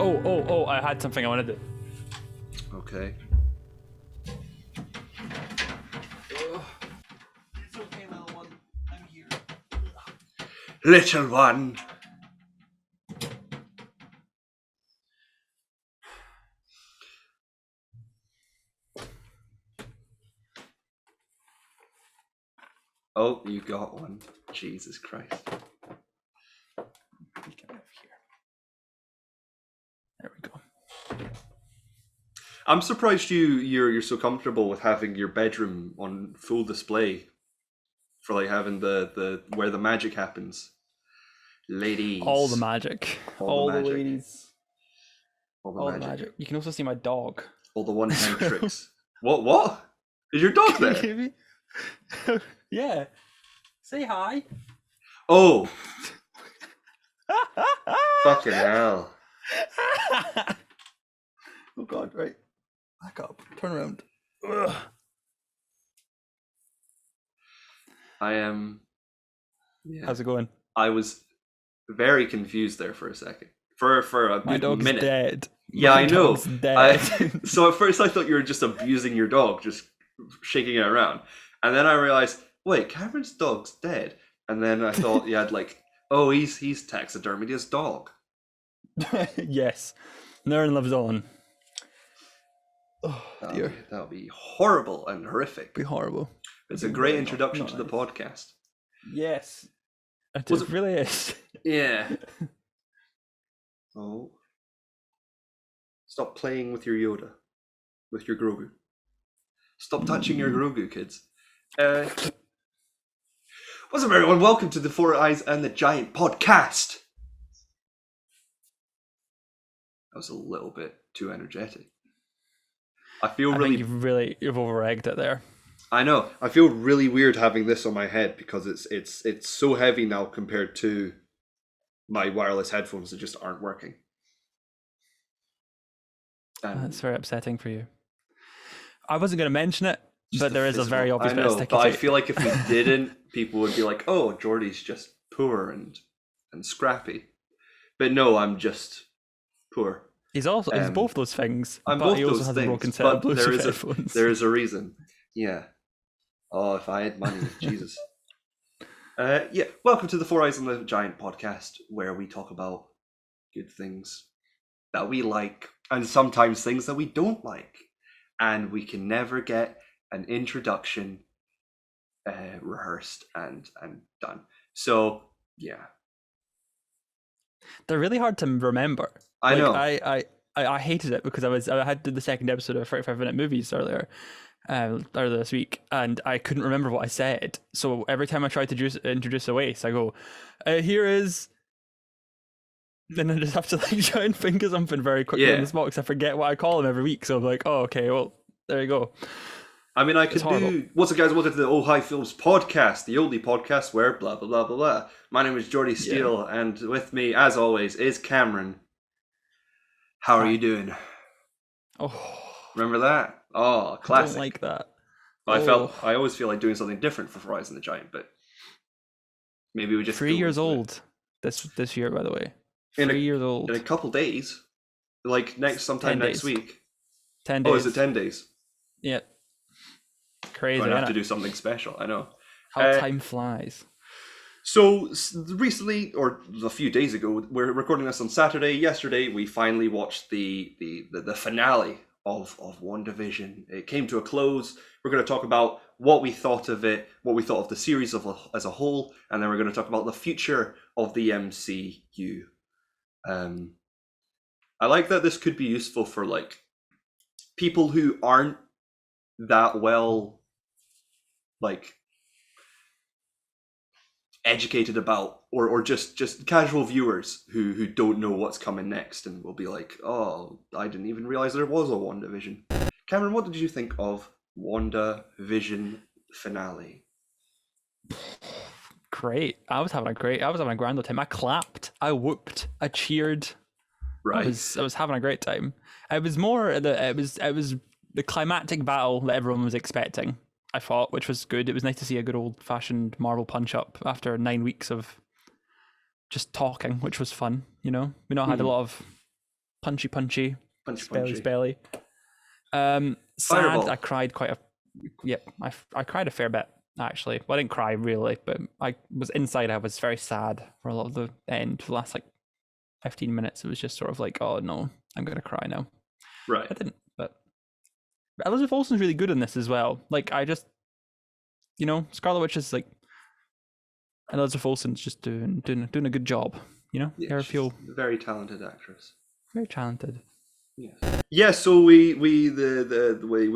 Oh! I had something I wanted to. Okay. It's okay, little one. I'm here. Little one. Oh, you got one. Jesus Christ. Get out of here. There we go. I'm surprised you're so comfortable with having your bedroom on full display for like having the where the magic happens. Ladies. All the magic. All the ladies. All All the magic. You can also see my dog. All the one-hand tricks. What? Is your dog there? Yeah. Say hi. Oh. Fucking hell. Oh god, right. Back up. Turn around. Ugh. I am. Yeah. How's it going? I was very confused there for a second. For a My good dog's minute. dead. Yeah, My I know. dog's dead. So at first I thought you were just abusing your dog, just shaking it around. And then I realized, wait, Cameron's dog's dead. And then I thought you had like, oh, he's taxidermied his dog. Yes. Nern lives on. Oh, dear. That would be horrible and horrific. Be horrible. It's a great introduction to the podcast. Yes. It really is. Yeah. Oh. Stop playing with your Yoda. With your Grogu. Stop touching your Grogu, kids. What's up, everyone? Welcome to the Four Eyes and the Giant podcast. That was a little bit too energetic. I think you've over-egged it there. I know. I feel really weird having this on my head because it's so heavy now compared to my wireless headphones that just aren't working. That's very upsetting for you. I wasn't going to mention it, but there is a very obvious bit of sticky but I tape. feel like if we didn't, people would be like, "Oh, Jordi's just poor and scrappy." But no, I'm just poor. He's both those things. I'm but both he also those has things, a broken set of but Bluetooth headphones. there is a reason. Yeah. Oh, if I had money, Jesus. Yeah. Welcome to the Four Eyes and the Giant podcast, where we talk about good things that we like and sometimes things that we don't like, and we can never get an introduction rehearsed and done. So yeah, they're really hard to remember. I know. I hated it because I had did the second episode of 35-minute movies earlier this week, and I couldn't remember what I said. So every time I tried to introduce a waste, I go, here is. Then I just have to like try and think of something very quickly on the spot because I forget what I call them every week. So I'm like, oh, okay, well, there you go. I mean, I could do. What's up, guys? Welcome to the Oh Hi Films podcast, the only podcast where blah blah blah blah blah. My name is Jordi Steele, and with me, as always, is Cameron. How are you doing? Oh, remember that? Oh, classic. I don't like that. I always feel like doing something different for Rise of the Giant, but maybe we just 3 years old this year, by the way. 3 years old in a couple days, like sometime next week. 10 days. Oh, is it 10 days? Yeah. Crazy. I have to do something special. I know. How time flies. So recently, or a few days ago, we're recording this on Saturday. Yesterday, we finally watched the finale of WandaVision. It came to a close. We're going to talk about what we thought of it, what we thought of the series as a whole, and then we're going to talk about the future of the MCU. I like that this could be useful for like people who aren't that well like educated about or just casual viewers who don't know what's coming next and will be like, oh, I didn't even realize there was a WandaVision. Cameron, what did you think of WandaVision finale? Great. I was having a grand old time. I clapped, I whooped, I cheered. Right. I was having a great time. It was more it was the climactic battle that everyone was expecting, I thought, which was good. It was nice to see a good old fashioned Marvel punch up after 9 weeks of just talking, which was fun, you know? We not had a lot of punchy, Punchy, punchy. spelly. Sad. Fireball. I cried quite a. Yep, I cried a fair bit actually. Well, I didn't cry really, but I was inside. I was very sad for a lot of the end. For the last like 15 minutes, it was just sort of like, oh no, I'm gonna cry now. Right. I didn't, but Elizabeth Olsen's really good in this as well. Like I just, Scarlet Witch is like, Elizabeth Olsen's just doing a good job. Yeah, her she's feel a very talented actress. very talented. Yeah, so we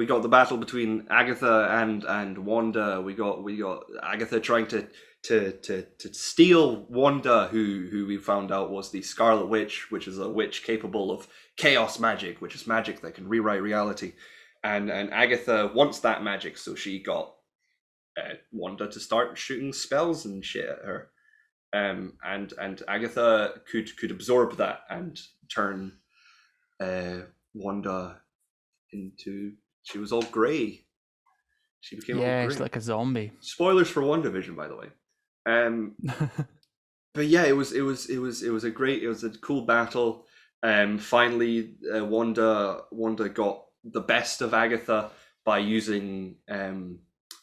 got the battle between Agatha and Wanda. We got Agatha trying to steal Wanda, who we found out was the Scarlet Witch, which is a witch capable of chaos magic, which is magic that can rewrite reality. And Agatha wants that magic, so she got Wanda to start shooting spells and shit at her. And Agatha could absorb that and turn Wanda into, she was all grey. She became all grey. She's like a zombie. Spoilers for WandaVision, by the way. But yeah, it was a cool battle. Finally, Wanda got the best of Agatha by using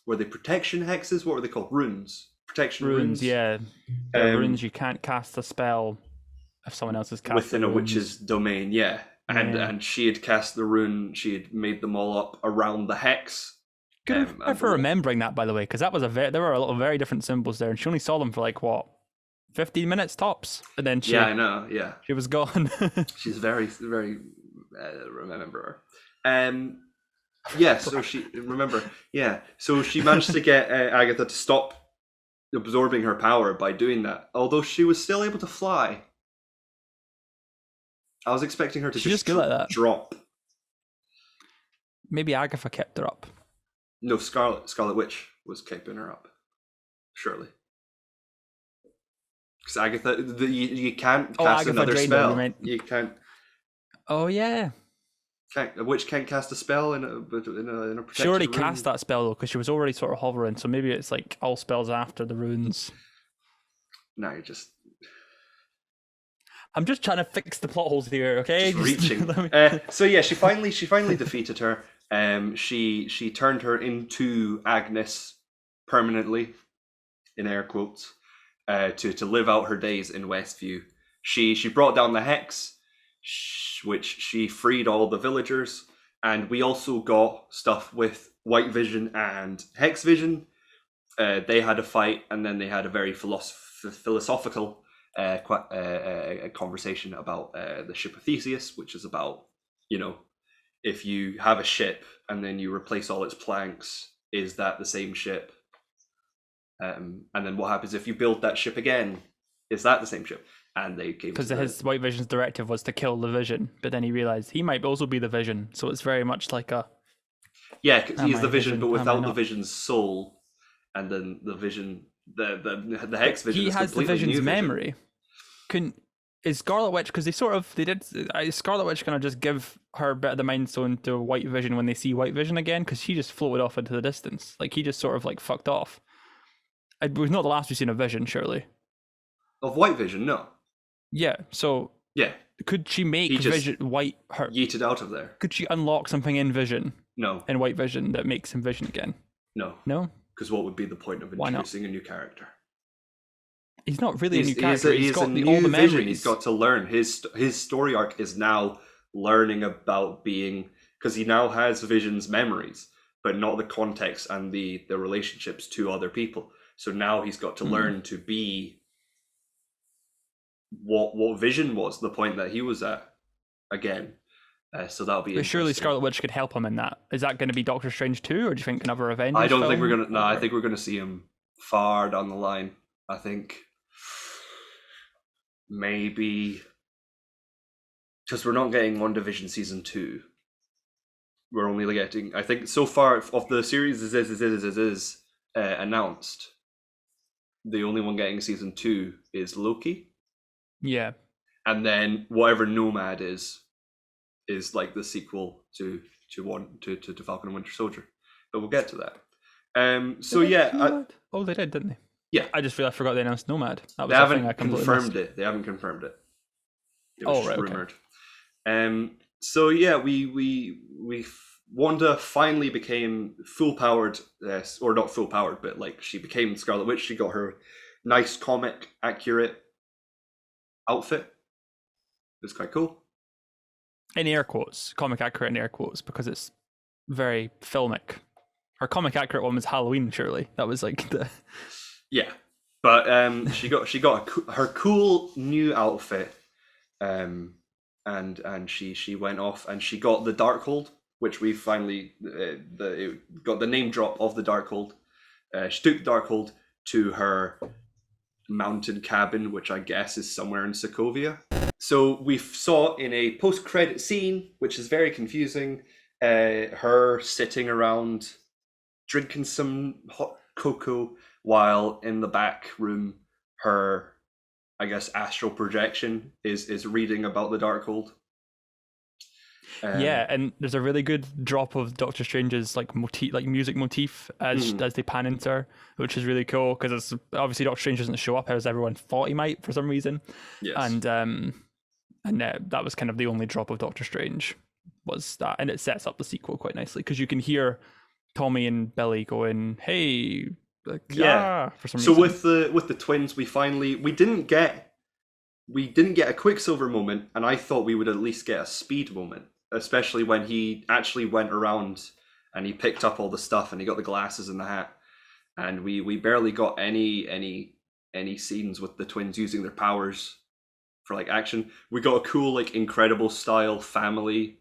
were they protection hexes? What were they called? Runes. Protection runes. Yeah. Runes, you can't cast a spell if someone else has cast within a witch's domain. Yeah. And she had cast the rune. She had made them all up around the hex. Good for remembering that, by the way, because that was there were a lot of very different symbols there, and she only saw them for like what, 15 minutes tops, and then she. Yeah, I know. Yeah, she was gone. She's very, very remember her. Yeah. So she remember. Yeah. So she managed to get Agatha to stop absorbing her power by doing that. Although she was still able to fly. I was expecting her to just good like that. Drop. Maybe Agatha kept her up. No, Scarlet Witch was keeping her up. Surely. Because Agatha, you can't cast another spell. You can't. Oh yeah. A witch can't cast a spell in a protected She already room. cast that spell though, because she was already sort of hovering. So maybe it's like all spells after the runes. No, you're just. I'm just trying to fix the plot holes here, okay? Just reaching. So yeah, she finally defeated her. She turned her into Agnes permanently, in air quotes, to live out her days in Westview. She brought down the Hex, which she freed all the villagers, and we also got stuff with White Vision and Hex Vision. They had a fight, and then they had a very philosophical a conversation about the ship of Theseus, which is about, if you have a ship and then you replace all its planks, is that the same ship? And then what happens if you build that ship again? Is that the same ship? And they came because his White Vision's directive was to kill the Vision, but then he realized he might also be the Vision, so it's very much like a he's the Vision, but without the Vision's soul, and then the Vision. The Hex Vision. He has the Vision's memory. Is Scarlet Witch, because Scarlet Witch gonna just give her a bit of the Mind Stone to White Vision when they see White Vision again? Because she just floated off into the distance, like he just sort of like fucked off. It was not the last we've seen of Vision, surely. Of White Vision, no. Yeah. So. Yeah. Could she make Vision white? Her yeeted out of there. Could she unlock something in Vision? No. In White Vision that makes him Vision again? No. No. Because what would be the point of introducing a new character? He's not really a new character. He's got all the memories. He's got to learn. His story arc is now learning about being, because he now has Vision's memories, but not the context and the relationships to other people. So now he's got to learn to be what Vision was, the point that he was at again. So that'll be. But surely Scarlet Witch could help him in that. Is that going to be Doctor Strange 2, or do you think another Avengers? I don't think we're gonna. No, I think we're gonna see him far down the line. I think maybe because we're not getting WandaVision season 2. We're only getting. I think so far of the series is announced. The only one getting season 2 is Loki. Yeah. And then whatever Nomad is like the sequel to Falcon and Winter Soldier, but we'll get to that. So yeah, they did, didn't they? Yeah, I just realized I forgot they announced Nomad. They haven't confirmed it. They haven't confirmed it. It was rumored. So yeah, Wanda finally became full powered, or not full powered, but like she became Scarlet Witch. She got her nice comic accurate outfit. It was quite cool. In air quotes, comic accurate in air quotes, because it's very filmic. Her comic accurate one was Halloween, surely. That was like the... Yeah, but she got her cool new outfit, and she went off and she got the Darkhold, which we finally got the name drop of the Darkhold. She took the Darkhold to her mountain cabin, which I guess is somewhere in Sokovia. So we saw in a post-credit scene, which is very confusing, her sitting around drinking some hot cocoa, while in the back room, her, I guess, astral projection is reading about the Darkhold. Yeah, and there's a really good drop of Doctor Strange's like music motif as they pan into her, which is really cool because it's obviously Doctor Strange doesn't show up as everyone thought he might for some reason. Yes. And that was kind of the only drop of Doctor Strange was that, and it sets up the sequel quite nicely because you can hear Tommy and Billy going, "Hey, like, yeah." For some so reason. with the twins, we didn't get a Quicksilver moment, and I thought we would at least get a Speed moment, especially when he actually went around and he picked up all the stuff and he got the glasses and the hat, and we barely got any scenes with the twins using their powers for like action. We got a cool like Incredible style family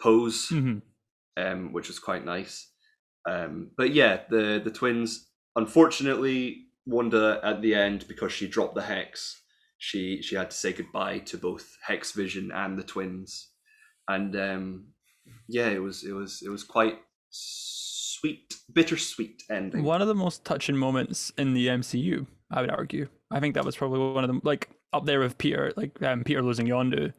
pose, which was quite nice. But yeah, the twins, unfortunately, Wanda at the end, because she dropped the hex, she had to say goodbye to both Hex Vision and the twins, and yeah, it was quite sweet, bittersweet ending. One of the most touching moments in the MCU, I would argue. I think that was probably one of them, like up there with Peter, like Peter losing Yondu.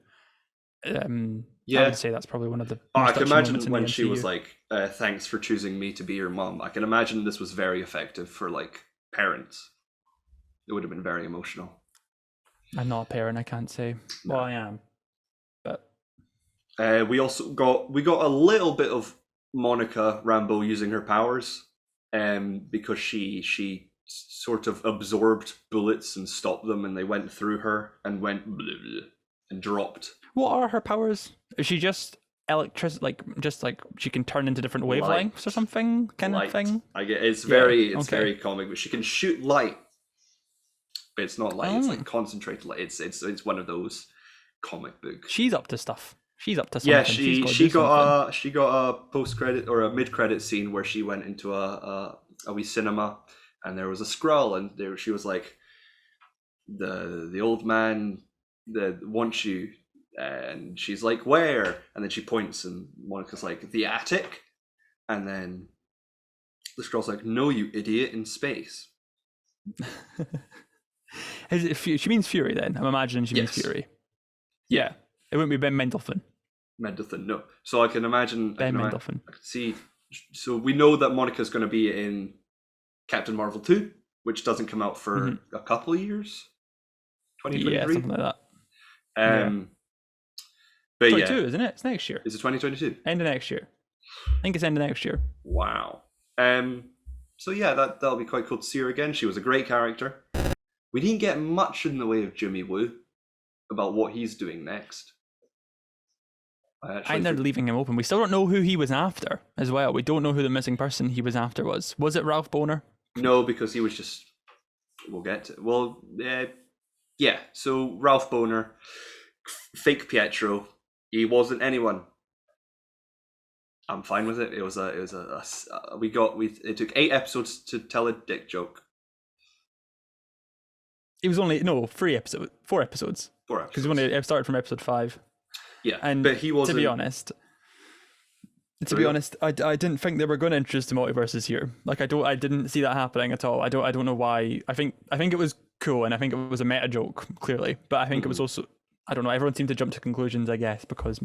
Yeah, I would say that's probably one of the. I can imagine when she was like, "Thanks for choosing me to be your mom." I can imagine this was very effective for like parents. It would have been very emotional. I'm not a parent, I can't say. No. Well, I am, but we got a little bit of Monica Rambeau using her powers, because she sort of absorbed bullets and stopped them, and they went through her and went blah, blah, and dropped. What are her powers? Is she just electricity, like she can turn into different wavelengths or something kind of thing? I get it's very comic, but she can shoot light, but it's not light. It's like concentrated light. It's one of those comic book. She's up to stuff. She's up to something. Yeah, she got a post credit or a mid credit scene where she went into a wee cinema, and there was a Skrull, and there she was like, the old man that wants you. And she's like, "Where?" And then she points, and Monica's like, "The attic." And then the Skrull's like, "No, you idiot, in space." She means Fury then. I'm imagining she means Fury. Yeah. It wouldn't be Ben Mendelsohn. Mendelsohn, no. So I can imagine... Ben Mendelsohn. I can see... So we know that Monica's going to be in Captain Marvel 2, which doesn't come out for a couple of years. 2023? Yeah, something like that. But 22, yeah. Isn't it? It's next year. Is it 2022? End of next year. I think it's end of next year. Wow. So yeah, that'll be quite cool to see her again. She was a great character. We didn't get much in the way of Jimmy Woo about what he's doing next. I think they're leaving him open. We still don't know who he was after as well. We don't know who the missing person he was after was. Was it Ralph Bohner? No, because he was just... We'll get to it. Well, yeah. So Ralph Bohner, fake Pietro. He wasn't anyone. I'm fine with it. It took 8 episodes to tell a dick joke. It was only 4 episodes. 4 episodes. Because it started from episode 5. Yeah, and but he wasn't. To be honest, I didn't think they were going to introduce the multiverses here. Like I didn't see that happening at all. I don't know why. I think it was cool, and I think it was a meta joke clearly. But I think it was also, I don't know. Everyone seemed to jump to conclusions, I guess, because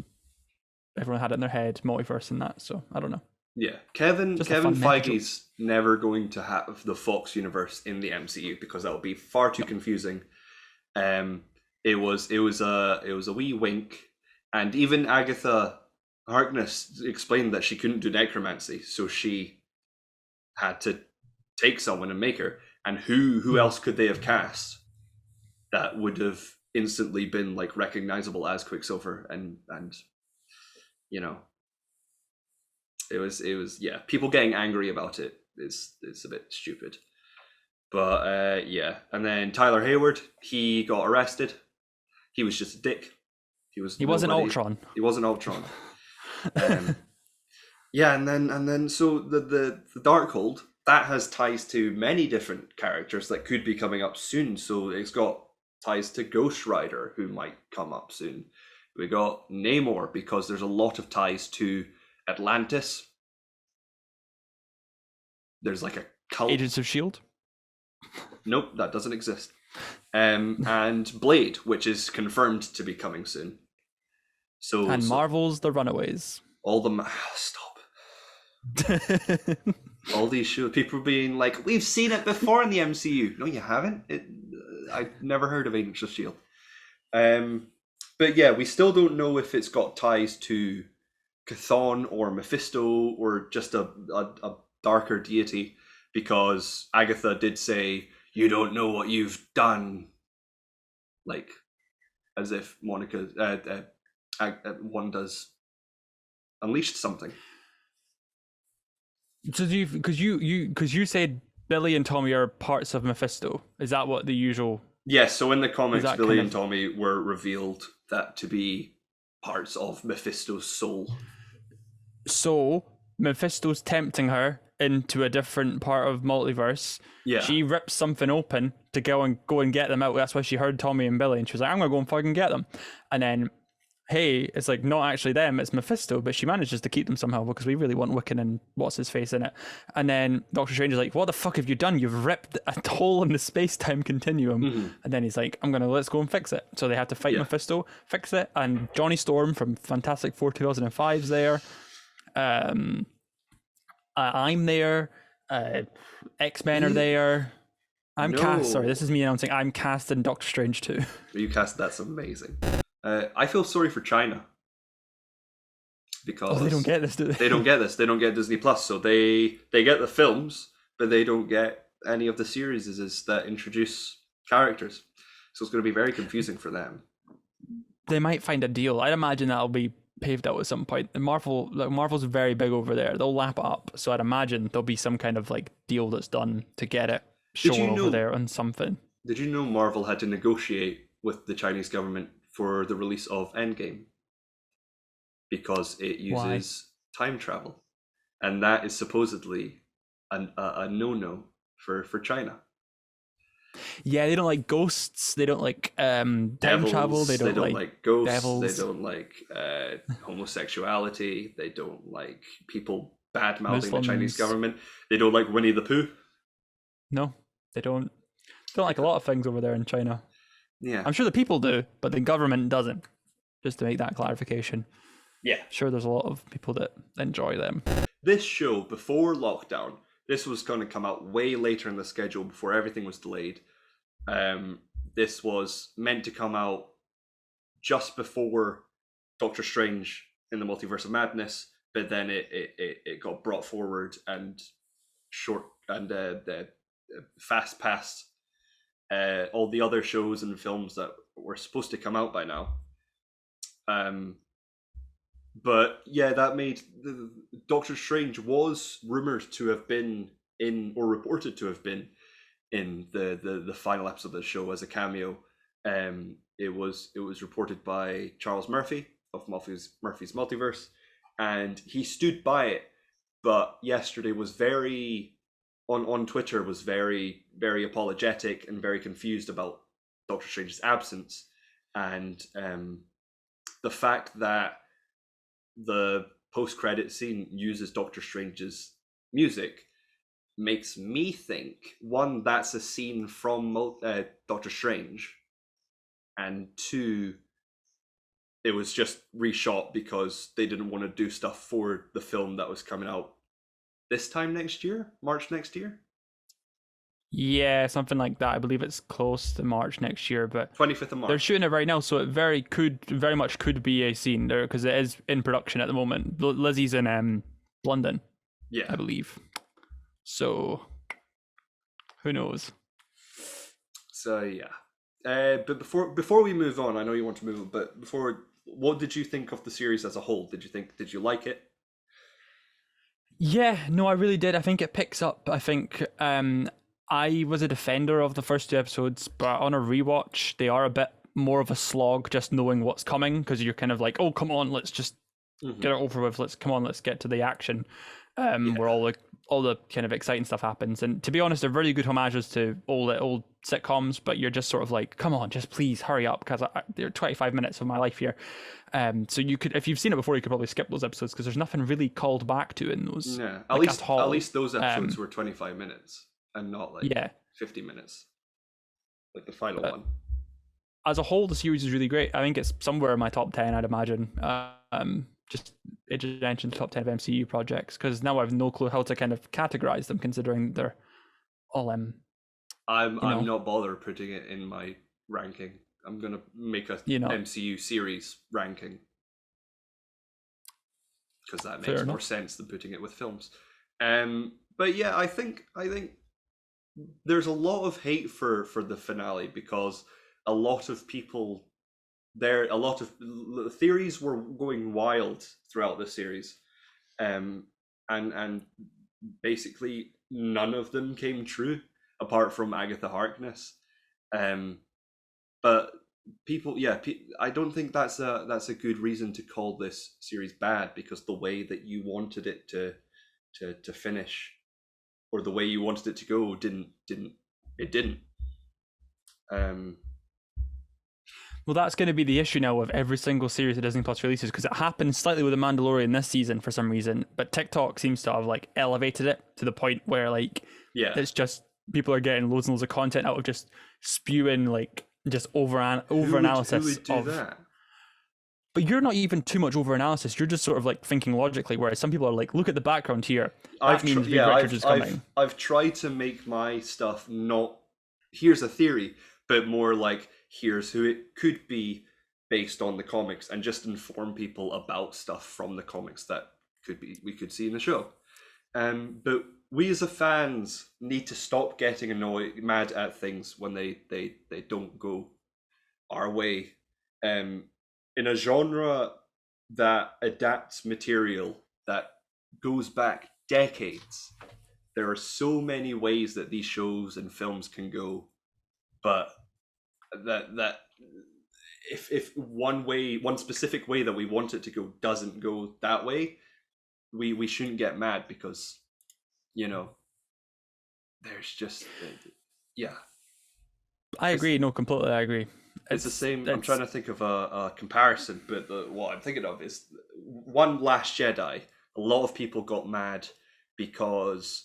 everyone had it in their head multiverse and that. So I don't know. Yeah, Kevin Feige's never going to have the Fox universe in the MCU because that would be far too confusing. It was a wee wink And even Agatha Harkness explained that she couldn't do necromancy, so she had to take someone and make her. And who else could they have cast that would have instantly been like recognizable as Quicksilver? And you know, it was yeah. People getting angry about it is a bit stupid. But yeah, and then Tyler Hayward, he got arrested. He was just a dick. He wasn't Ultron. He wasn't Ultron. Yeah, and then so the Darkhold, that has ties to many different characters that could be coming up soon. So it's got ties to Ghost Rider, who might come up soon. We got Namor, because there's a lot of ties to Atlantis. There's like a cult. Agents of S.H.I.E.L.D.? Nope, that doesn't exist. And Blade, which is confirmed to be coming soon. And Marvel's The Runaways. All the stop. All these shows, people being like, "We've seen it before in the MCU." No, you haven't. I've never heard of Agents of S.H.I.E.L.D. But yeah, we still don't know if it's got ties to Chthon or Mephisto or just a darker deity, because Agatha did say, "You don't know what you've done," like as if Wanda's unleashed something. So because you said Billy and Tommy are parts of Mephisto. Is that what the usual? Yes. So in the comics, Billy kind and Tommy were revealed that to be parts of Mephisto's soul. So Mephisto's tempting her into a different part of multiverse. Yeah. She rips something open to go and get them out. That's why she heard Tommy and Billy, and she was like, "I'm gonna go and fucking get them." And then, hey, it's like not actually them, it's Mephisto, but she manages to keep them somehow because we really want Wiccan and what's his face in it. And then Doctor Strange is like, "What the fuck have you done? You've ripped a hole in the space-time continuum." Mm-hmm. And then he's like, let's go and fix it. So they have to fight Mephisto, fix it, and Johnny Storm from Fantastic Four 2005's there. I'm there. X-Men are there. I'm cast. Sorry, this is me announcing I'm cast in Doctor Strange 2. You cast. That's amazing. I feel sorry for China, because they don't get this, do they? They don't get this. They don't get Disney Plus, so they get the films, but they don't get any of the series that introduce characters. So it's going to be very confusing for them. They might find a deal. I'd imagine that'll be paved out at some point. And Marvel's very big over there. They'll lap it up. So I'd imagine there'll be some kind of like deal that's done to get it shown over there on something. Did you know Marvel had to negotiate with the Chinese government for the release of Endgame? Because it uses time travel. And that is supposedly a no-no for China. Yeah, they don't like ghosts. They don't like time travel. They don't like ghosts. Devils. They don't like homosexuality. They don't like people bad-mouthing the Chinese government. They don't like Winnie the Pooh. No, they don't. They don't like a lot of things over there in China. Yeah, I'm sure the people do, but the government doesn't. Just to make that clarification. Yeah, sure. There's a lot of people that enjoy them. This show, before lockdown, this was going to come out way later in the schedule before everything was delayed. This was meant to come out just before Doctor Strange in the Multiverse of Madness, but then it got brought forward and fast past all the other shows and films that were supposed to come out by now. But yeah, that made Doctor Strange was rumored to have been in, or reported to have been in the final episode of the show as a cameo. It was reported by Charles Murphy of Murphy's Multiverse, and he stood by it. But yesterday was on Twitter was very, very apologetic and very confused about Doctor Strange's absence, and the fact that the post-credit scene uses Doctor Strange's music makes me think, one, that's a scene from Doctor Strange, and two, it was just reshot because they didn't want to do stuff for the film that was coming out this time next year, March next year. Yeah, something like that. I believe it's close to March next year, but 25th of they're March. shooting it right now, so it very much could be a scene there because it is in production at the moment. Lizzie's in London, Yeah. I believe. So who knows? So yeah. But before we move on, I know you want to move on, but what did you think of the series as a whole? Did you like it? Yeah, no, I really did. I think it picks up. I think I was a defender of the first 2 episodes, but on a rewatch, they are a bit more of a slog just knowing what's coming because you're kind of like, oh, come on, let's just get it over with. Let's get to the action. Where all the kind of exciting stuff happens. And to be honest, they're really good homages to all the old sitcoms, but you're just sort of like, come on, just please hurry up because they're 25 minutes of my life here. So you could, if you've seen it before, you could probably skip those episodes because there's nothing really called back to in those. Yeah, at at least those episodes were 25 minutes and not like yeah. 50 minutes, like the final one. As a whole, the series is really great. I think it's somewhere in my top 10, I'd imagine. It just mentioned the top 10 of MCU projects because now I have no clue how to kind of categorize them considering they're all I'm not bothered putting it in my ranking. I'm gonna make a MCU series ranking because that makes more sense than putting it with films. But yeah, I think there's a lot of hate for the finale because a lot of theories were going wild throughout the series, and basically none of them came true apart from Agatha Harkness. But people, I don't think that's a good reason to call this series bad because the way that you wanted it to finish, or the way you wanted it to go, didn't. Well, that's going to be the issue now with every single series that Disney Plus releases because it happened slightly with The Mandalorian this season for some reason, but TikTok seems to have like elevated it to the point where like it's just people are getting loads and loads of content out of just spewing like just over analysis. Who would do that? But you're not even too much over analysis. You're just sort of like thinking logically, whereas some people are like, look at the background here. That means Reed Richards is coming. I've tried to make my stuff not here's a theory, but more like here's who it could be based on the comics, and just inform people about stuff from the comics that we could see in the show. But we as a fans need to stop getting mad at things when they don't go our way. In a genre that adapts material that goes back decades, there are so many ways that these shows and films can go, but that if one specific way that we want it to go doesn't go that way, we shouldn't get mad because there's just I agree. No, completely, I agree. It's the same. I'm trying to think of a comparison, but what I'm thinking of is One Last Jedi. A lot of people got mad because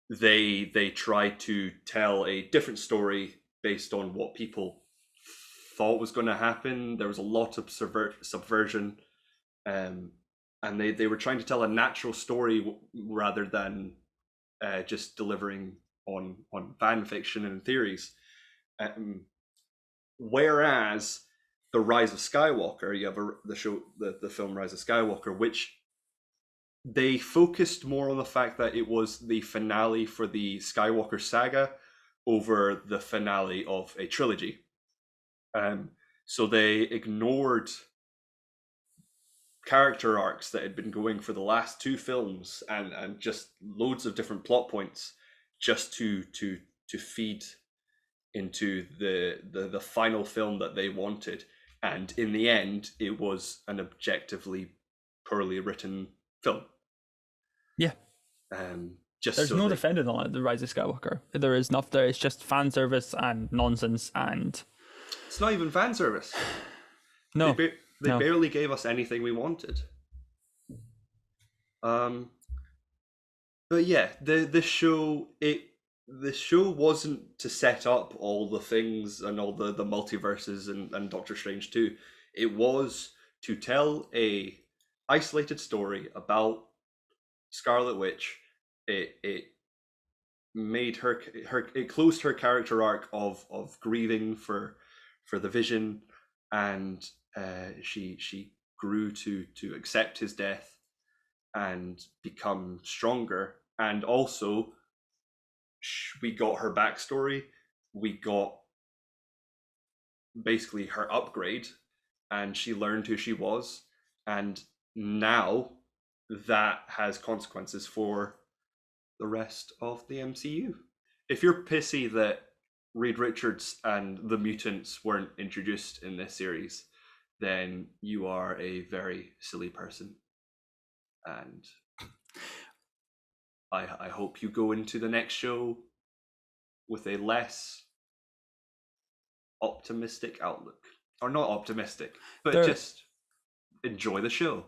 they tried to tell a different story based on what people thought was going to happen. There was a lot of subversion, and they were trying to tell a natural story rather than just delivering on fan fiction and theories. Whereas the Rise of Skywalker, you have the film Rise of Skywalker, which they focused more on the fact that it was the finale for the Skywalker saga over the finale of a trilogy. So they ignored character arcs that had been going for the last 2 films and just loads of different plot points just to feed into the final film that they wanted, and in the end it was an objectively poorly written film. There's no defending on the Rise of Skywalker. There is nothing there. It's just fan service and nonsense, and it's not even fan service. No, they barely gave us anything we wanted. But yeah, the show wasn't to set up all the things and all the multiverses and Doctor Strange too. It was to tell a isolated story about Scarlet Witch. It made it closed her character arc of grieving for the Vision, and she grew to accept his death and become stronger. And also, we got her backstory. We got basically her upgrade, and she learned who she was, and now that has consequences for the rest of the MCU. If you're pissy that Reed Richards and the mutants weren't introduced in this series, then you are a very silly person. And I hope you go into the next show with a less optimistic outlook. Or not optimistic, but just enjoy the show.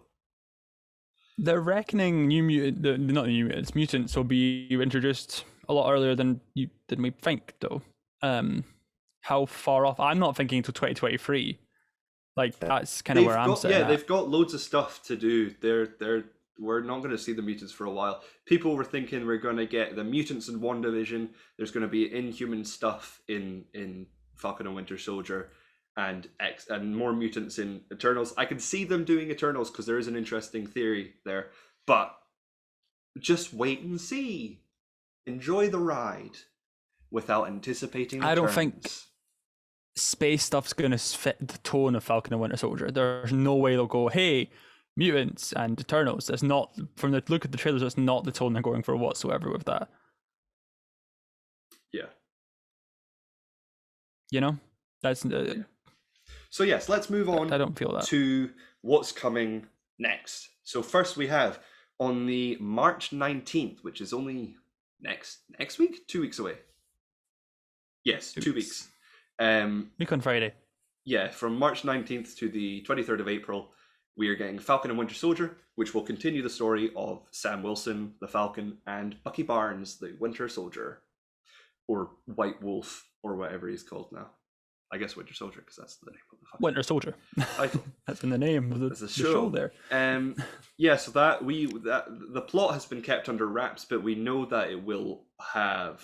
They're reckoning not new mutants. Mutants will be introduced a lot earlier than we think, though. How far off? I'm not thinking until 2023. Like, that's kind of where I'm sitting. Yeah, they've got loads of stuff to do. We're not going to see the mutants for a while. People were thinking we're going to get the mutants in WandaVision. There's going to be Inhuman stuff in Falcon and Winter Soldier, and more mutants in Eternals. I can see them doing Eternals because there is an interesting theory there. But just wait and see. Enjoy the ride without anticipating the I don't turns. think space stuff's going to fit the tone of Falcon and Winter Soldier. There's no way they'll go, hey, mutants and Eternals. That's not, from the look at the trailers, that's not the tone they're going for whatsoever with that. Yeah. You know? That's... Yeah. So yes, let's move on. I don't feel that. To what's coming next. So first we have on the March 19th, which is only next week? 2 weeks away. Yes, 2 weeks. Week on Friday. Yeah, from March 19th to the 23rd of April, we are getting Falcon and Winter Soldier, which will continue the story of Sam Wilson, the Falcon, and Bucky Barnes, the Winter Soldier, or White Wolf, or whatever he's called now. I guess Winter Soldier, because that's the name of the Falcon. Winter Soldier. That's in the name of the show there. Yeah, so that the plot has been kept under wraps, but we know that it will have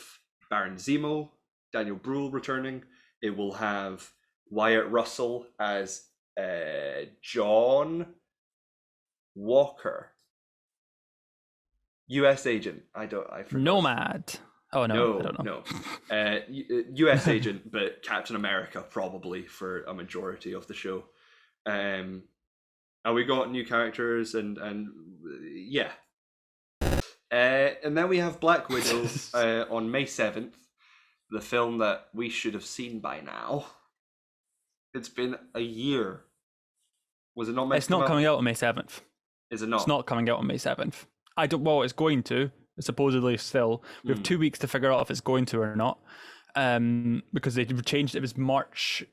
Baron Zemo, Daniel Bruhl returning. It will have Wyatt Russell as John Walker, U.S. agent. I forgot. Nomad. Oh no, I don't know. No. U.S. agent, but Captain America probably for a majority of the show. And we got new characters and yeah. And then we have Black Widow on May 7th, the film that we should have seen by now. It's been a year. Was it not meant It's not coming out on May 7th. Is it not? It's not coming out on May 7th. Well, it's going to. Supposedly still. We have 2 weeks to figure out if it's going to or not. Because they changed, it was March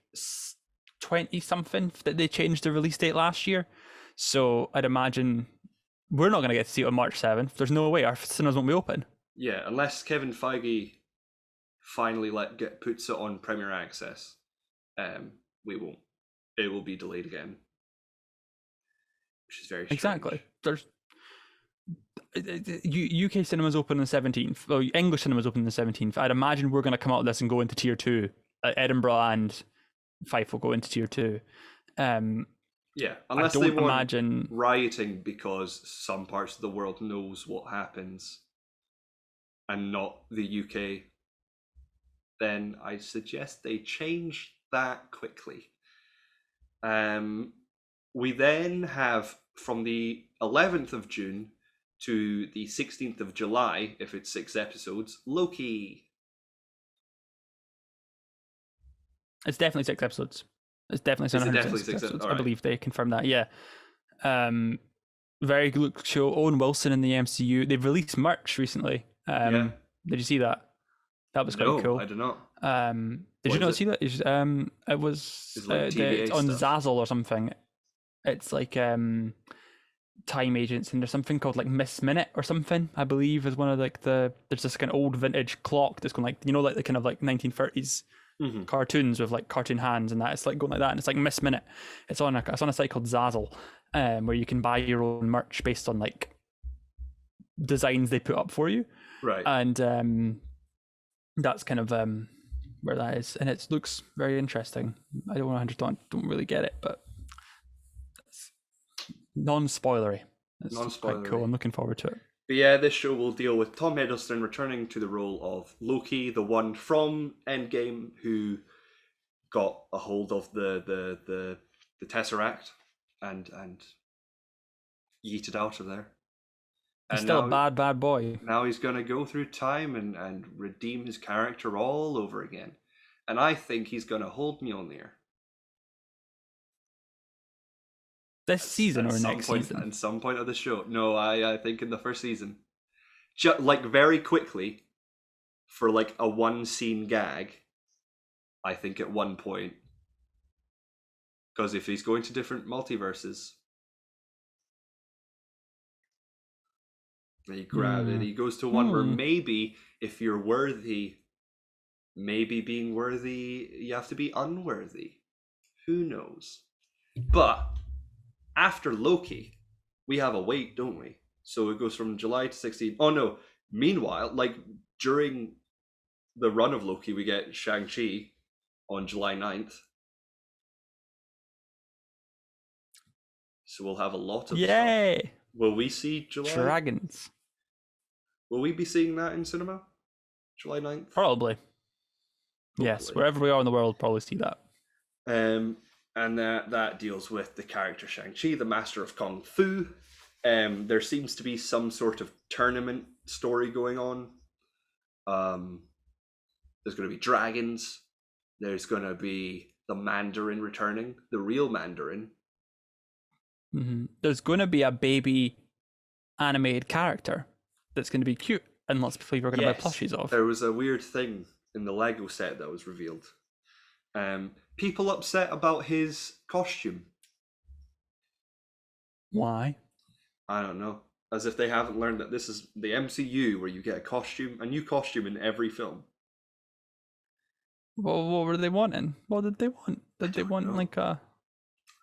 20-something that they changed the release date last year. So I'd imagine we're not going to get to see it on March 7th. There's no way. Our cinemas won't be open. Yeah, unless Kevin Feige finally puts it on Premier Access. We won't. It will be delayed again. Which is very strange. Exactly. There's UK cinemas open on the 17th. Well, English cinemas open on the 17th. I'd imagine we're going to come out of this and go into tier 2. Edinburgh and Fife will go into tier 2. Yeah, unless they want rioting because some parts of the world knows what happens and not the UK, then I suggest they change that quickly. We then have from the 11th of June to the 16th of July, if it's 6 episodes, Loki. It's definitely 6 episodes. It's definitely 6 episodes. Right. I believe they confirmed that, yeah. Very good show. Owen Wilson in the MCU. They've released merch recently. Did you see that? That was quite cool. I did not. Did you not see that? It was it's on Zazzle or something. It's like time agents, and there's something called like Miss Minute or something, I believe, is one of like there's this kind of old vintage clock that's going like, you know, like the kind of like 1930s cartoons with like cartoon hands and that. It's like going like that, and it's like Miss Minute. It's on a site called Zazzle, where you can buy your own merch based on like designs they put up for you. Right. And that's kind of where that is, and it looks very interesting. I don't 100% don't really get it, but it's non-spoilery. It's quite Non-spoilery. cool. I'm looking forward to it. But yeah, this show will deal with Tom Hiddleston returning to the role of Loki, the one from Endgame who got a hold of the Tesseract and yeeted out of there. He's And still now, a bad boy. now he's going to go through time and redeem his character all over again. And I think he's going to hold Mjolnir. This season or next season? At some point of the show. No, I think in the first season. Like very quickly, for like a one scene gag, I think at one point. Because if he's going to different multiverses, he grabs it. He goes to one where maybe if you're worthy, maybe being worthy, you have to be unworthy. Who knows? But after Loki, we have a wait, don't we? So it goes from July to 16. Oh no. Meanwhile, like during the run of Loki, we get Shang-Chi on July 9th. So we'll have a lot of Yay! stuff. Will we see July? Dragons. Will we be seeing that in cinema? July 9th? Probably. Yes, Hopefully. wherever we are in the world, probably see that. And that deals with the character Shang-Chi, the master of Kung Fu. There seems to be some sort of tournament story going on. There's going to be dragons. There's going to be the Mandarin returning, the real Mandarin. There's going to be a baby animated character that's going to be cute, and lots of people are going to buy plushies of. There was a weird thing in the Lego set that was revealed. People upset about his costume. Why? I don't know. As if they haven't learned that this is the MCU where you get a new costume in every film. Well, what were they wanting? What did they want? Did they want like a...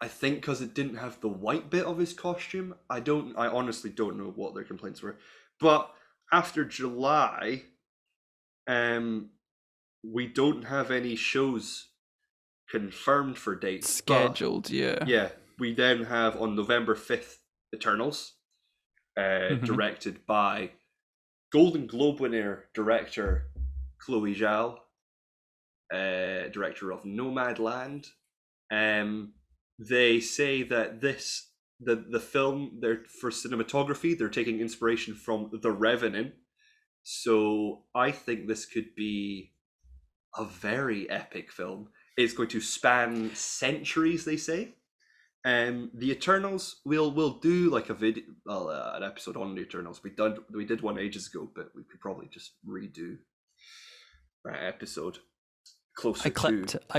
I think because it didn't have the white bit of his costume. I honestly don't know what their complaints were. But after July, we don't have any shows confirmed for dates. Scheduled, yeah. Yeah, we then have on November 5th, Eternals, directed by Golden Globe winner director Chloe Zhao, director of Nomadland. They say that the film, for cinematography, they're taking inspiration from The Revenant. So I think this could be a very epic film. It's going to span centuries, they say. The Eternals, we'll do like a video, an episode on the Eternals. We did one ages ago, but we could probably just redo that episode closer. I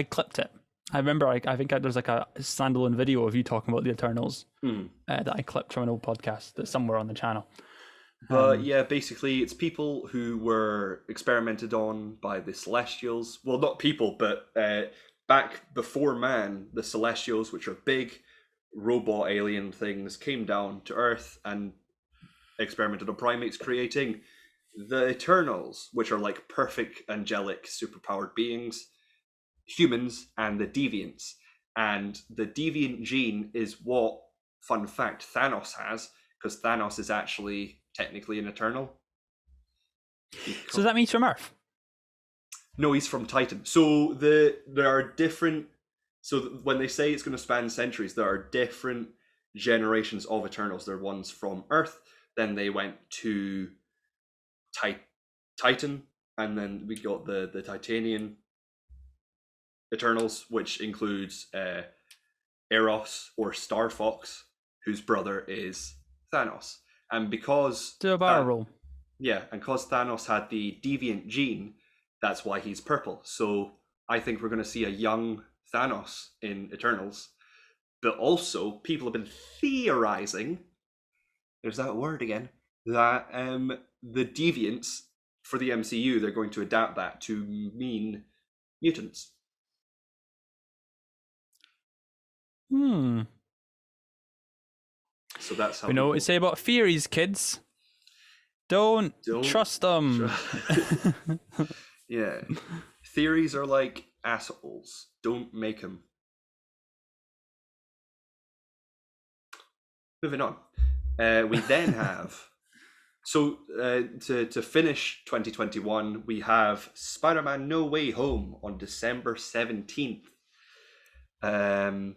clipped it. I remember. I think there's like a standalone video of you talking about the Eternals that I clipped from an old podcast that's somewhere on the channel. But yeah, basically, it's people who were experimented on by the Celestials. Well, not people, but back before man, the Celestials, which are big robot alien things, came down to Earth and experimented on primates, creating the Eternals, which are like perfect, angelic, superpowered beings, humans, and the Deviants. And the Deviant gene is what, fun fact, Thanos has, because Thanos is actually technically an Eternal. So that means from Earth? No, he's from Titan. So there are different... So when they say it's going to span centuries, there are different generations of Eternals. There are ones from Earth, then they went to Titan, and then we got the Titanian Eternals, which includes Eros or Star Fox, whose brother is Thanos. And because do a barrel roll. Yeah, and because Thanos had the deviant gene, that's why he's purple. So I think we're going to see a young Thanos in Eternals. But also, people have been theorizing, there's that word again, that the deviants for the MCU, they're going to adapt that to mean mutants. So that's how we know what to say about theories, kids. Don't trust them. Yeah. Theories are like assholes. Don't make them. Moving on. We then have... So, to finish 2021, we have Spider-Man No Way Home on December 17th. Who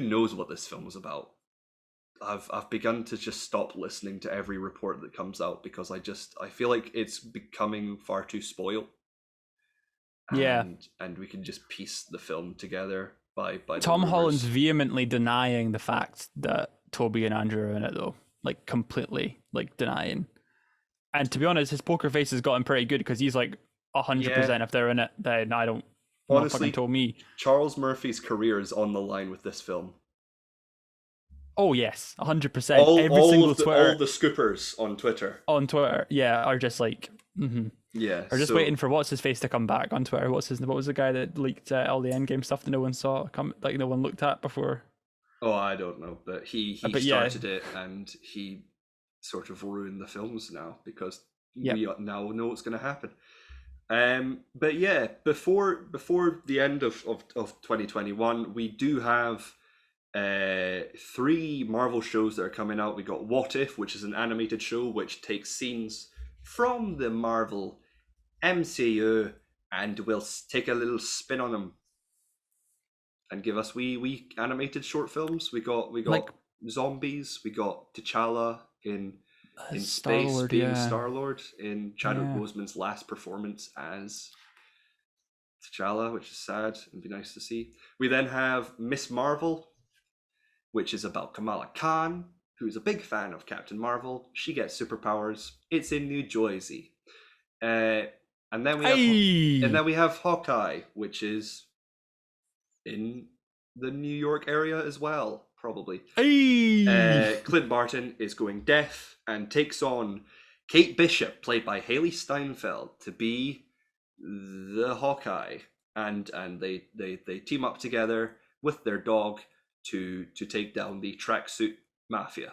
knows what this film is about? I've begun to just stop listening to every report that comes out because I feel like it's becoming far too spoiled. Yeah. And we can just piece the film together by Tom the Holland's rumors. vehemently denying the fact that Toby and Andrew are in it, though. Like, completely, like, denying. And to be honest, his poker face has gotten pretty good because he's like 100% if they're in it, then I don't... Honestly, fucking told me. Charles Murphy's career is on the line with this film. Oh yes, 100%. All the scoopers on Twitter. Yeah, are just like, Yeah, are just waiting for what's his face to come back on Twitter. What was the guy that leaked all the Endgame stuff that no one saw, like no one looked at before? Oh, I don't know, but he started it, and he sort of ruined the films now because we now know what's going to happen. But yeah, before the end of 2021, we do have 3 Marvel shows that are coming out. We got What If, which is an animated show which takes scenes from the Marvel MCU and will take a little spin on them and give us wee animated short films. We got like zombies. We got T'Challa in space Star-Lord, being Star-Lord in Chadwick Boseman's last performance as T'Challa, which is sad and be nice to see. We then have Miss Marvel, which is about Kamala Khan, who's a big fan of Captain Marvel. She gets superpowers. It's in New Jersey. And then we have Hawkeye, which is in the New York area as well, probably. Clint Barton is going deaf and takes on Kate Bishop, played by Haley Steinfeld, to be the Hawkeye, and they team up together with their dog to take down the tracksuit mafia,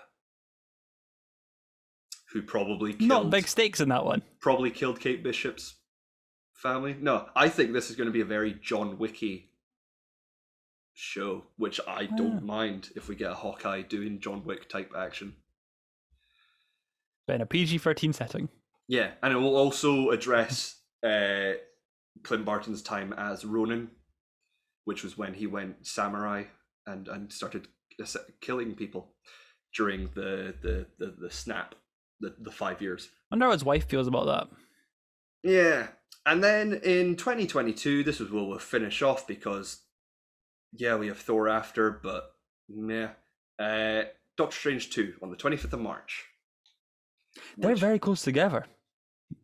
who probably killed... Not big stakes in that one. Probably killed Kate Bishop's family. No, I think this is going to be a very John Wicky show, which I don't mind if we get a Hawkeye doing John Wick type action. But in a PG-13 setting. Yeah, and it will also address Clint Barton's time as Ronin, which was when he went samurai and started killing people during the snap, the 5 years. I wonder how his wife feels about that. Yeah, and then in 2022, this is where we'll finish off because, yeah, we have Thor after, but yeah, Doctor Strange 2 on the 25th of March. They're very close together.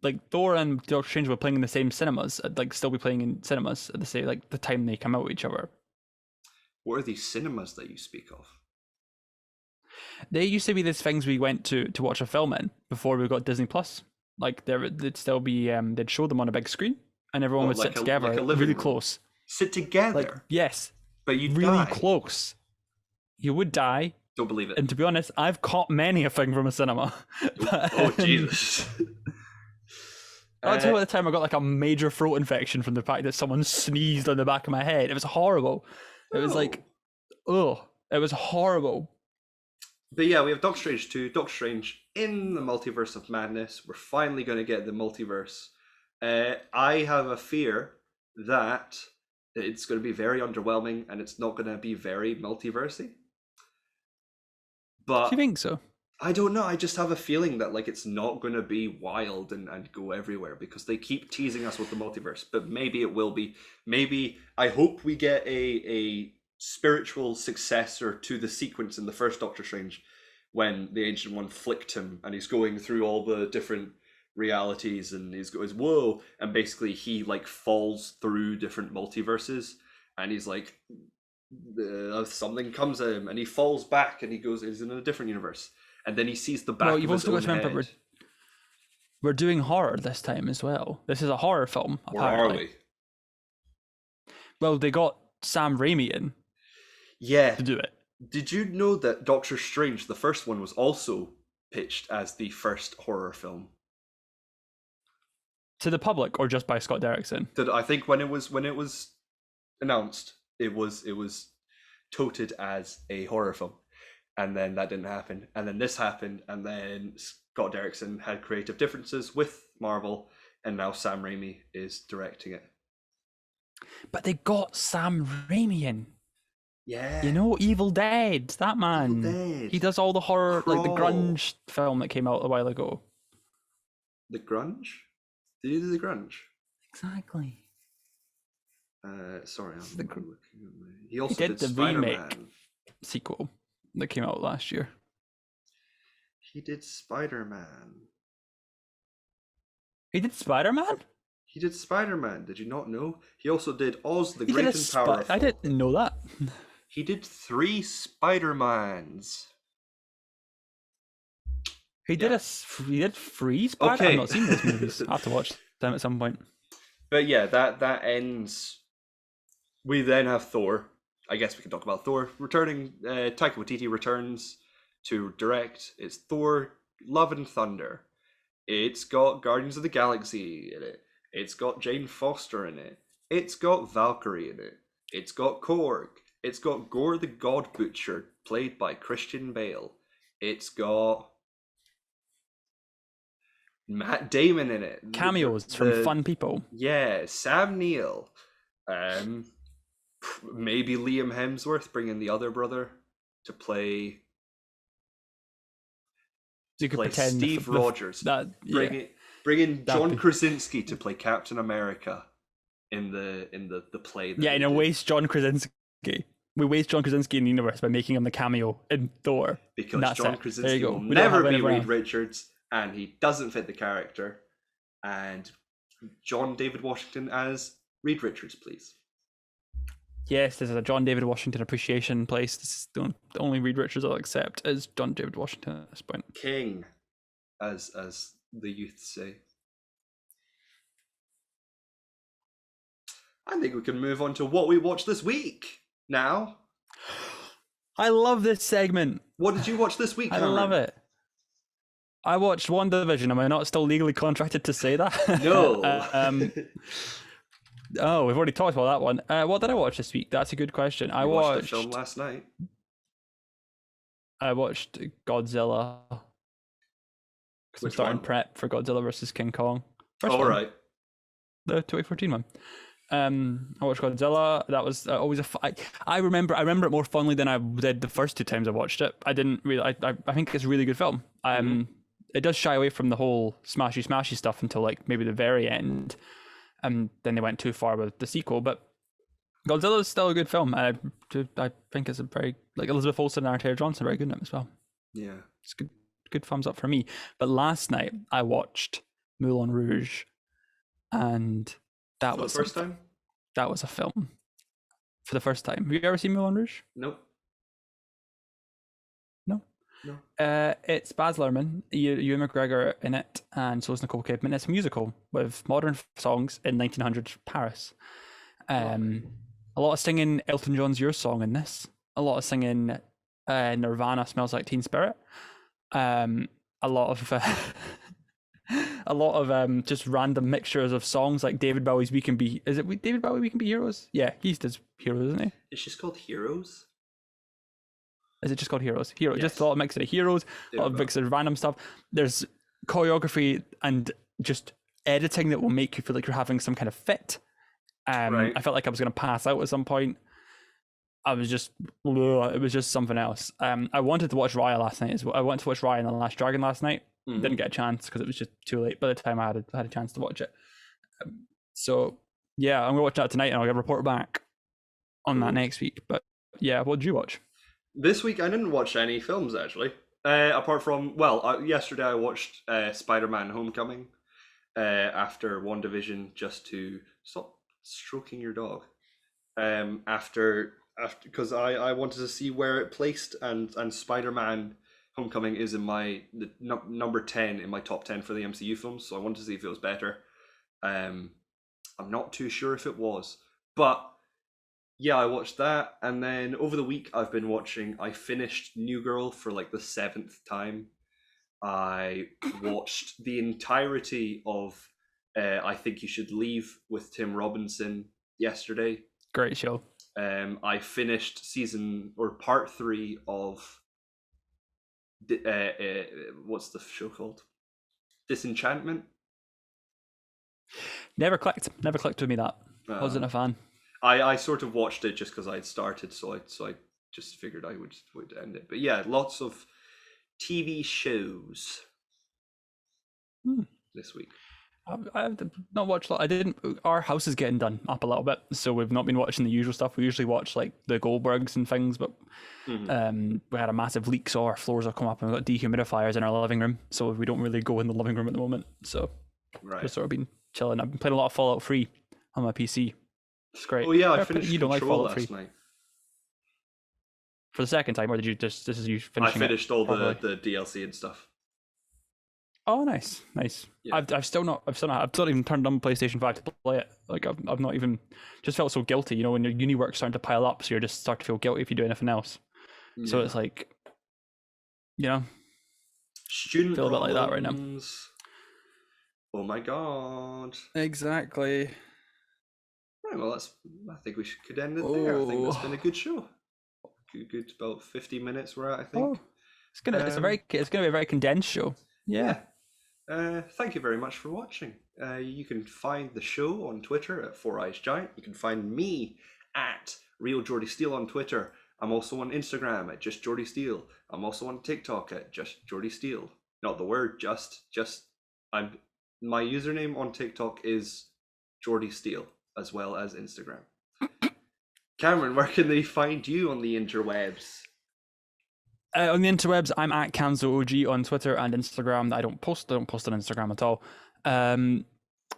Like Thor and Doctor Strange were playing in the same cinemas, like still be playing in cinemas at the same, like the time they come out with each other. What are these cinemas that you speak of? They used to be these things we went to watch a film in before we got Disney Plus. Like they'd still be, they'd show them on a big screen, and everyone would sit together, really close. Sit together. Like, yes, but you'd really die. close. You would die. Don't believe it. And to be honest, I've caught many a thing from a cinema. Oh Jesus! I'll tell you, at the time I got like a major throat infection from the fact that someone sneezed on the back of my head. It was horrible. It was like, it was horrible. But yeah, we have Doctor Strange 2, Doctor Strange in the Multiverse of Madness. We're finally going to get the multiverse. I have a fear that it's going to be very underwhelming and it's not going to be very multiversy. But Do you think so? I don't know. I just have a feeling that like it's not going to be wild and go everywhere because they keep teasing us with the multiverse. But maybe it will be. Maybe I hope we get a spiritual successor to the sequence in the first Doctor Strange when the Ancient One flicked him and he's going through all the different realities and he's goes whoa, and basically he like falls through different multiverses and he's like something comes at him and he falls back and he's in a different universe. And then he sees the back of his own head. We're doing horror this time as well. This is a horror film, apparently. Or are we? Well, they got Sam Raimi in to do it. Did you know that Doctor Strange, the first one, was also pitched as the first horror film? To the public or just by Scott Derrickson? That I think when it was announced, it was touted as a horror film, and then that didn't happen, and then this happened, and then Scott Derrickson had creative differences with Marvel, and now Sam Raimi is directing it. But they got Sam Raimi in. Yeah, You know, Evil Dead, that man. Evil Dead. He does all the horror, like the Crawl. grunge film that came out a while ago. The grunge. Did he do the grunge? Exactly. Sorry, I'm The looking at my... He also did did the Spider-Man. remake. Sequel that came out last year. He did Spider-Man. He did Spider-Man? He did Spider-Man. Did you not know? He also did Oz the He Great did and Powerful. I didn't know that. He did 3 Spider-Mans. He did he did free Spider. Okay. I've not seen those movies. I have to watch them at some point. But yeah, that ends. We then have Thor. I guess we can talk about Thor returning. Taika Waititi returns to direct. It's Thor: Love and Thunder. It's got Guardians of the Galaxy in it. It's got Jane Foster in it. It's got Valkyrie in it. It's got Korg. It's got Gore the God Butcher, played by Christian Bale. It's got Matt Damon in it. Cameos from fun people. Yeah, Sam Neill. Maybe Liam Hemsworth bringing the other brother to play. You could Play pretend Steve Rogers. That yeah. Bringing John be- Krasinski to play Captain America in the play. That Yeah, they and a did. waste John Krasinski. We waste John Krasinski in the universe by making him the cameo in Thor. Because That's John it. There Krasinski you go. will We don't never have be anyone Reed else. Richards, and he doesn't fit the character. And John David Washington as Reed Richards, please. Yes, this is a John David Washington appreciation place. This is the only Reed Richards I'll accept is John David Washington at this point. King, as the youth say. I think we can move on to what we watched this week now. I love this segment. What did you watch this week, I Cameron? love it. I watched WandaVision. Am I not still legally contracted to say that? No. Oh, we've already talked about that one. What did I watch this week? That's a good question. I You watched watched. the film last night. I watched Godzilla. Because I'm Which starting one? prep for Godzilla versus King Kong. First All one, right. the 2014 one. I watched Godzilla. That was always I remember it more fondly than I did the first 2 times I watched it. I didn't really. I think it's a really good film. It does shy away from the whole smashy stuff until like maybe the very end, and then they went too far with the sequel. But Godzilla is still a good film. I think it's a very like Elizabeth Olsen and Taylor Johnson are very good in it as well. Yeah. It's good thumbs up for me. But last night I watched Moulin Rouge, and that For was the first something. time? That was a film for the first time. Have you ever seen Moulin Rouge? Nope. No. No. It's Baz Luhrmann, Ewan McGregor in it, and so is Nicole Kidman. It's a musical with modern songs in 1900 Paris. A lot of singing Elton John's Your Song in this. A lot of singing Nirvana Smells Like Teen Spirit. A lot of just random mixtures of songs like David Bowie's "We Can Be." Is it David Bowie? "We Can Be Heroes"? Yeah, he does Heroes, isn't he? It's just called Heroes. Is it just called Heroes? Hero, Yes. just a lot of mix of Heroes, a lot of David mix of random stuff. There's choreography and just editing that will make you feel like you're having some kind of fit. Right. I felt like I was going to pass out at some point. It was just something else. I wanted to watch Raya last night as well. I wanted to watch Raya and the Last Dragon last night. Mhm. Didn't get a chance because it was just too late by the time I had a chance to watch it. So yeah, I'm gonna watch that tonight and I'll report back on that Cool. next week. But yeah, what did you watch? This week I didn't watch any films actually. Apart from yesterday I watched Spider-Man: Homecoming after WandaVision, just to stop stroking your dog. After because I wanted to see where it placed, and Spider-Man: Homecoming is in number 10 in my top 10 for the MCU films, so I wanted to see if it was better. I'm not too sure if it was, but yeah, I watched that, and then over the week I finished New Girl for like the 7th time. I watched the entirety of I Think You Should Leave with Tim Robinson yesterday. Great show. I finished part 3 of what's the show called? Disenchantment. Never clicked with me. That wasn't a fan. I sort of watched it just because I'd started, so I just figured I would end it. But yeah, lots of TV shows this week. I've not watched. I didn't. Our house is getting done up a little bit, so we've not been watching the usual stuff. We usually watch like the Goldbergs and things, but we had a massive leak, so our floors have come up, and we've got dehumidifiers in our living room, so we don't really go in the living room at the moment. So just sort of been chilling. I've been playing a lot of Fallout 3 on my PC. It's great. Oh yeah, I finished you don't like Control Fallout 3 last night. for the second time, or did you just? This is you finishing? I finished all the DLC and stuff. Oh, nice. Yeah. I've still not even turned on PlayStation 5 to play it. Like I've not even just felt so guilty, when your uni work's starting to pile up, so you're just start to feel guilty if you do anything else. Yeah. So it's like, student feel a bit like that right now. Oh my god. Exactly. Right, well I think we could end it there. I think that's been a good show. Good about 50 minutes we're at, I think. It's gonna be a very condensed show. Yeah. Thank you very much for watching. You can find the show on Twitter at 4EyesGiant. You can find me at Real Jordi Steele on Twitter. I'm also on Instagram at Just Jordi Steele. I'm also on TikTok at Just Jordi Steele. Not the word just. My username on TikTok is Jordi Steele, as well as Instagram. Cameron, where can they find you on the interwebs? On the interwebs, I'm at CamzoOG on Twitter and Instagram. I don't post on Instagram at all.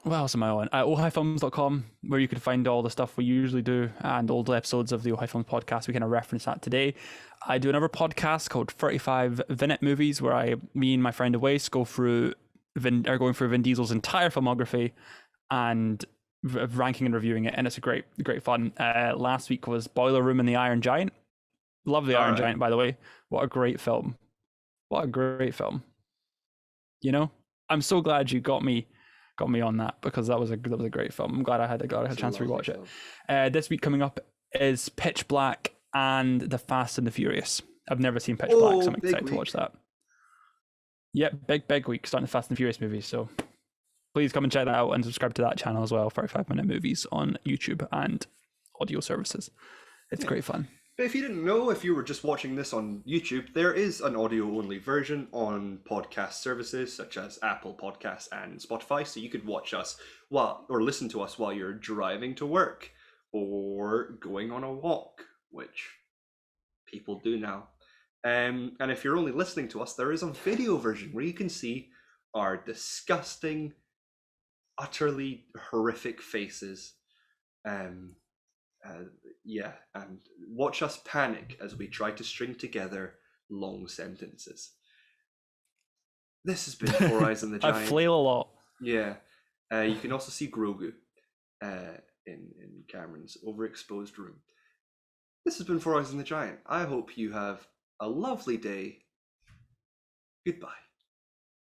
What else am I on? ohighfilms.com, where you can find all the stuff we usually do and old episodes of the Ohio Films podcast. We kind of reference that today. I do another podcast called 35 Minute Movies, where me and my friend Awais going through Vin Diesel's entire filmography and ranking and reviewing it, and it's a great fun. Last week was Boiler Room and the Iron Giant. Love the Iron Giant, by the way. What a great film. I'm so glad you got me on that, because that was a great film. I'm glad I had a chance to rewatch it. This week coming up is Pitch Black and The Fast and the Furious. I've never seen Pitch Black, so I'm excited to watch that. Yep, big week starting the Fast and Furious movies. So please come and check that out and subscribe to that channel as well. 35 Minute Movies on YouTube and audio services. It's great fun. But if you didn't know, if you were just watching this on YouTube, there is an audio-only version on podcast services such as Apple Podcasts and Spotify, so you could watch us or listen to us while you're driving to work or going on a walk, which people do now. And if you're only listening to us, there is a video version where you can see our disgusting, utterly horrific faces. And watch us panic as we try to string together long sentences. This has been Four Eyes and the Giant. I flail a lot. Yeah. You can also see Grogu in Cameron's overexposed room. This has been Four Eyes and the Giant. I hope you have a lovely day. Goodbye.